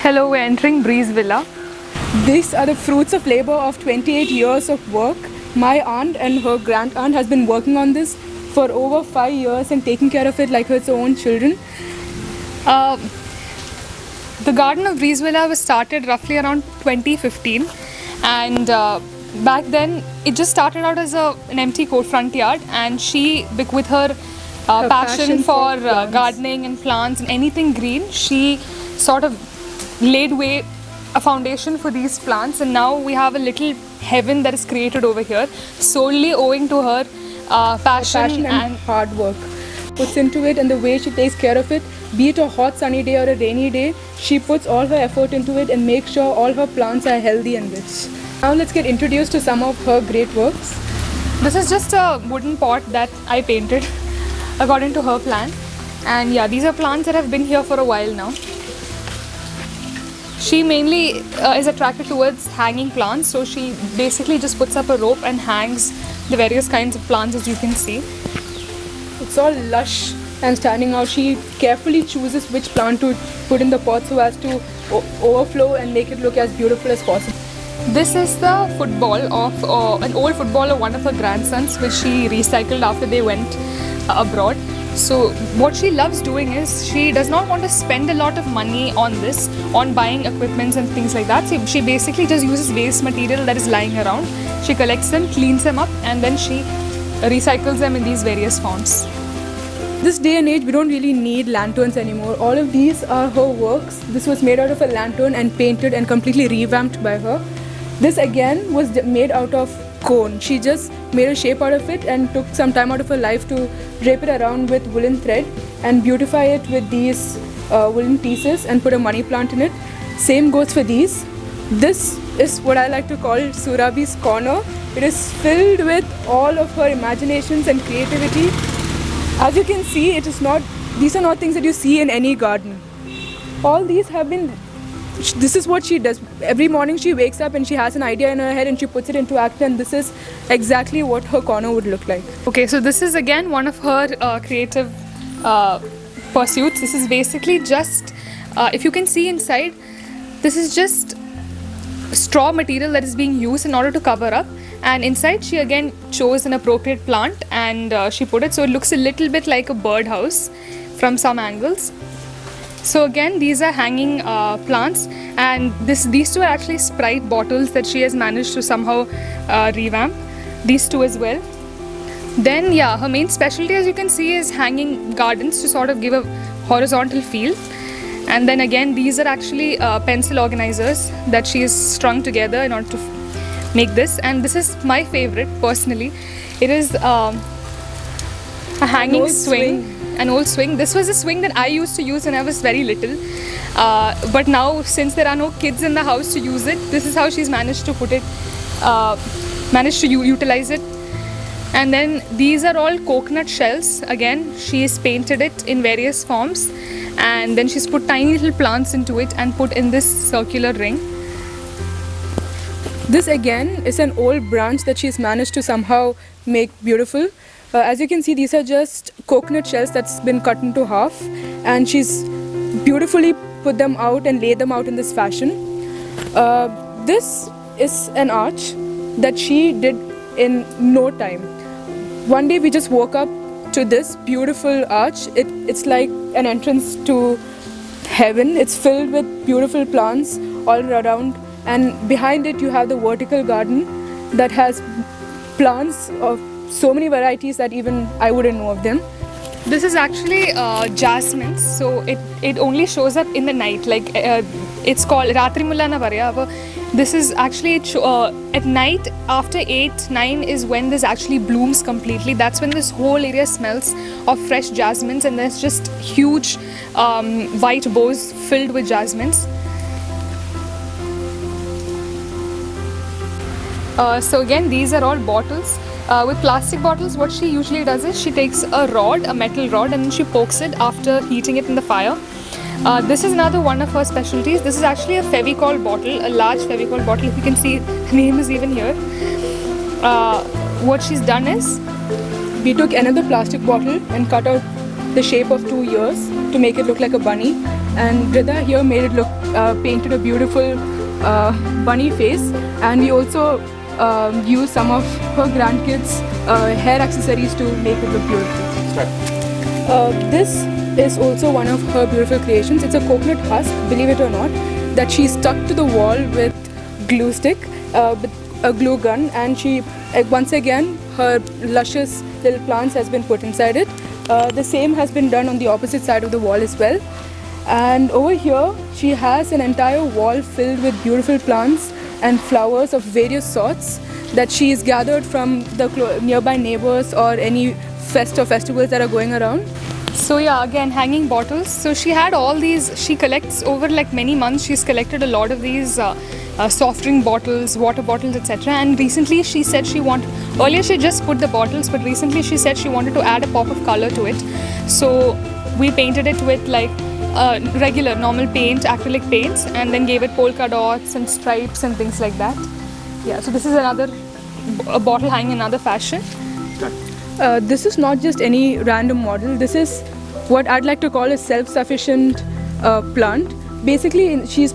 Hello, we're entering Breeze Villa. These are the fruits of labor of 28 years of work. My aunt and her grand aunt has been working on this for over 5 years and taking care of it like its own children. The garden of Breeze Villa was started roughly around 2015, and back then it just started out as an empty front yard, and she, with her passion for gardening and plants and anything green, she sort of laid a foundation for these plants, and now we have a little heaven that is created over here solely owing to her passion and hard work puts into it, and the way she takes care of it, be it a hot sunny day or a rainy day, she puts all her effort into it and makes sure all her plants are healthy and rich. Now let's get introduced to some of her great works. This is just a wooden pot that I painted according to her plan, and yeah, these are plants that have been here for a while now. She mainly is attracted towards hanging plants, so she basically just puts up a rope and hangs the various kinds of plants, as you can see. It's all lush and standing out. She carefully chooses which plant to put in the pot so as to overflow and make it look as beautiful as possible. This is the football of an old football of one of her grandsons, which she recycled after they went abroad. So what she loves doing is she does not want to spend a lot of money on this, on buying equipments and things like that. So she basically just uses waste material that is lying around. She collects them, cleans them up, and then she recycles them in these various forms. This day and age, we don't really need lanterns anymore. All of these are her works. This was made out of a lantern and painted and completely revamped by her. This again was made out of cone. She just made a shape out of it and took some time out of her life to drape it around with woolen thread and beautify it with these woolen pieces and put a money plant in it. Same goes for these. This is what I like to call Surabhi's corner. It is filled with all of her imaginations and creativity. As you can see, these are not things that you see in any garden. All these have been, this is what she does. Every morning she wakes up and she has an idea in her head and she puts it into action, and this is exactly what her corner would look like. Okay, so this is again one of her creative pursuits. This is basically just, if you can see inside, this is just straw material that is being used in order to cover up, and inside she again chose an appropriate plant and she put it so it looks a little bit like a birdhouse from some angles. So again, these are hanging plants, and these two are actually Sprite bottles that she has managed to somehow revamp. These two as well. Then yeah, her main specialty, as you can see, is hanging gardens to sort of give a horizontal feel. And then again, these are actually pencil organizers that she has strung together in order to make this. And this is my favorite personally. It is a hanging swing. An old swing. This was a swing that I used to use when I was very little, but now since there are no kids in the house to use it, this is how she's managed to put it, utilize it. And then these are all coconut shells. Again, she's painted it in various forms, and then she's put tiny little plants into it and put in this circular ring. This again is an old branch that she's managed to somehow make beautiful. As you can see, these are just coconut shells that's been cut into half, and she's beautifully put them out and laid them out in this fashion. This is an arch that she did in no time. One day we just woke up to this beautiful arch. It's like an entrance to heaven. It's filled with beautiful plants all around, and behind it you have the vertical garden that has plants of so many varieties that even I wouldn't know of them. This is actually jasmine, so it only shows up in the night. Like it's called Ratri Mulla na Varya. This is actually at night after 8-9 is when this actually blooms completely. That's when this whole area smells of fresh jasmines, and there's just huge white bows filled with jasmines. So again, these are all bottles. With plastic bottles, what she usually does is she takes a metal rod, and then she pokes it after heating it in the fire. This is another one of her specialties. This is actually a Fevicol bottle, a large Fevicol bottle. If you can see, the name is even here. What she's done is, we took another plastic bottle and cut out the shape of 2 ears to make it look like a bunny, and Rida here made it look painted a beautiful bunny face, and we also used some of her grandkids' hair accessories to make it look beautiful. This is also one of her beautiful creations. It's a coconut husk, believe it or not, that she stuck to the wall with glue stick, with a glue gun, and she once again her luscious little plants has been put inside it. The same has been done on the opposite side of the wall as well. And over here she has an entire wall filled with beautiful plants and flowers of various sorts that she has gathered from the nearby neighbors or any festivals that are going around. So yeah, again, hanging bottles. So she had all these, she collects over like many months, she's collected a lot of these soft drink bottles, water bottles, etc. And recently she said earlier she just put the bottles, but recently she said she wanted to add a pop of color to it. So we painted it with like regular, normal paint, acrylic paints, and then gave it polka dots and stripes and things like that. Yeah, so this is a bottle hanging in another fashion. This is not just any random model. This is what I'd like to call a self-sufficient plant. Basically, she's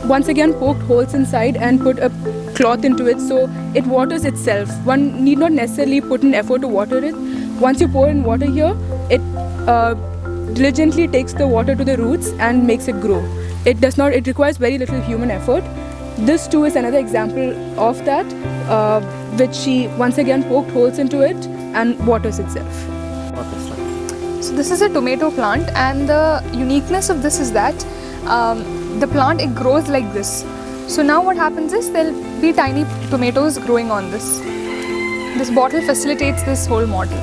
once again poked holes inside and put a cloth into it so it waters itself. One need not necessarily put an effort to water it. Once you pour in water here, it diligently takes the water to the roots and makes it grow. It requires very little human effort. This too is another example of that, which she once again poked holes into it and waters itself. So this is a tomato plant, and the uniqueness of this is that the plant, it grows like this. So now what happens is there'll be tiny tomatoes growing on this. This bottle facilitates this whole model.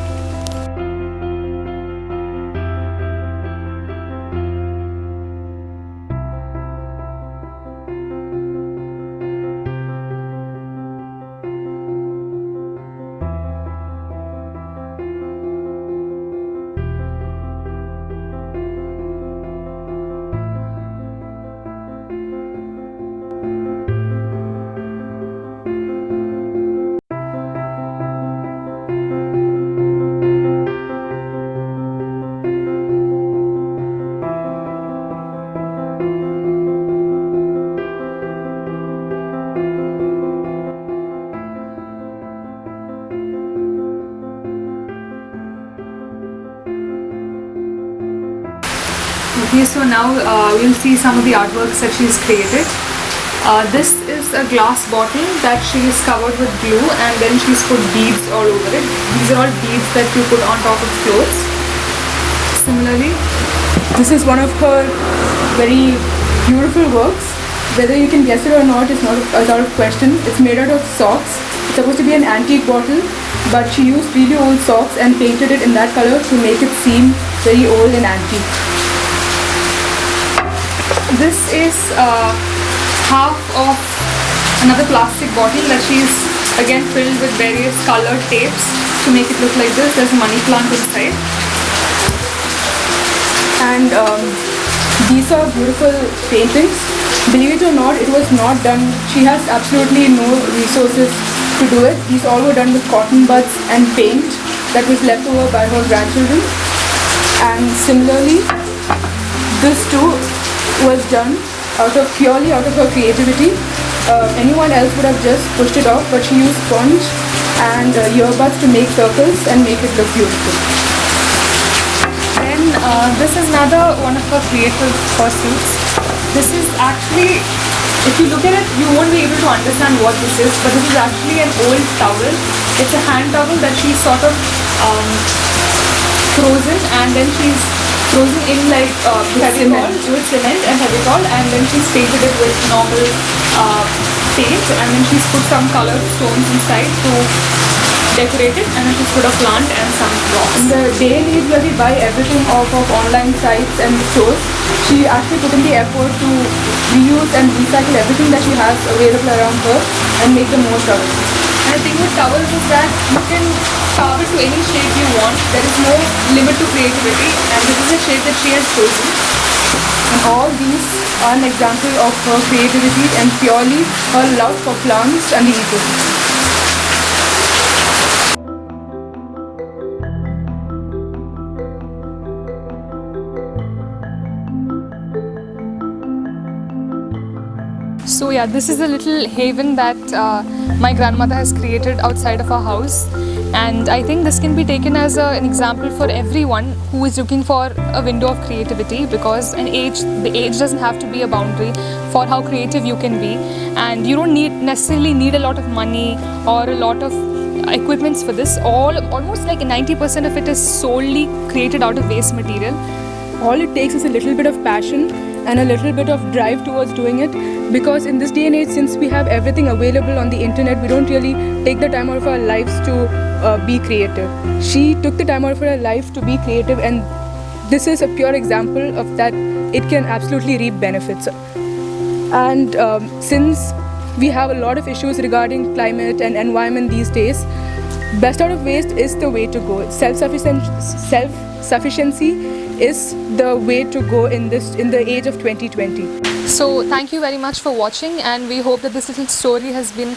Okay, so now we'll see some of the artworks that she's created. This is a glass bottle that she's covered with glue, and then she's put beads all over it. These are all beads that you put on top of clothes. Similarly, this is one of her very beautiful works. Whether you can guess it or not is out of question. It's made out of socks. It's supposed to be an antique bottle, but she used really old socks and painted it in that color to make it seem very old and antique. this is half of another plastic bottle that she's again filled with various colored tapes to make it look like this. There's a money plant inside. And these are beautiful paintings. Believe it or not, it was not done. She has absolutely no resources to do it. These all were done with cotton buds and paint that was left over by her grandchildren. And similarly, this too was done purely out of her creativity. Anyone else would have just pushed it off, but she used sponge and earbuds to make circles and make it look beautiful. Then this is another one of her creative pursuits. This is actually, if you look at it, you won't be able to understand what this is, but this is actually an old towel. It's a hand towel that she's sort of frozen, and then she's frozen in like with cement and Fevicol, and then she's painted it with normal paint, and then she's put some colored stones inside to decorate it, and then she's put a plant and some rocks. In the day and age where we buy everything off of online sites and stores, she actually put in the effort to reuse and recycle everything that she has available around her and make the most of it. And the thing with towels is that you can carve it to any shape you want. There is no limit to creativity, and this is a shape that she has chosen. And all these are an example of her creativity and purely her love for plants and the ecosystem. yeah, this is a little haven that my grandmother has created outside of our house, and I think this can be taken as an example for everyone who is looking for a window of creativity, because the age doesn't have to be a boundary for how creative you can be, and you don't necessarily need a lot of money or a lot of equipments for this. Almost like 90% of it is solely created out of waste material. All it takes is a little bit of passion and a little bit of drive towards doing it, because in this day and age, since we have everything available on the internet, we don't really take the time out of our lives to be creative. She took the time out of her life to be creative, and this is a pure example of that. It can absolutely reap benefits. And since we have a lot of issues regarding climate and environment these days, best out of waste is the way to go. Self-sufficiency is the way to go in the age of 2020. So thank you very much for watching, and we hope that this little story has been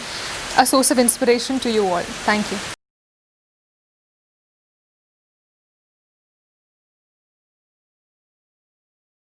a source of inspiration to you all. Thank you.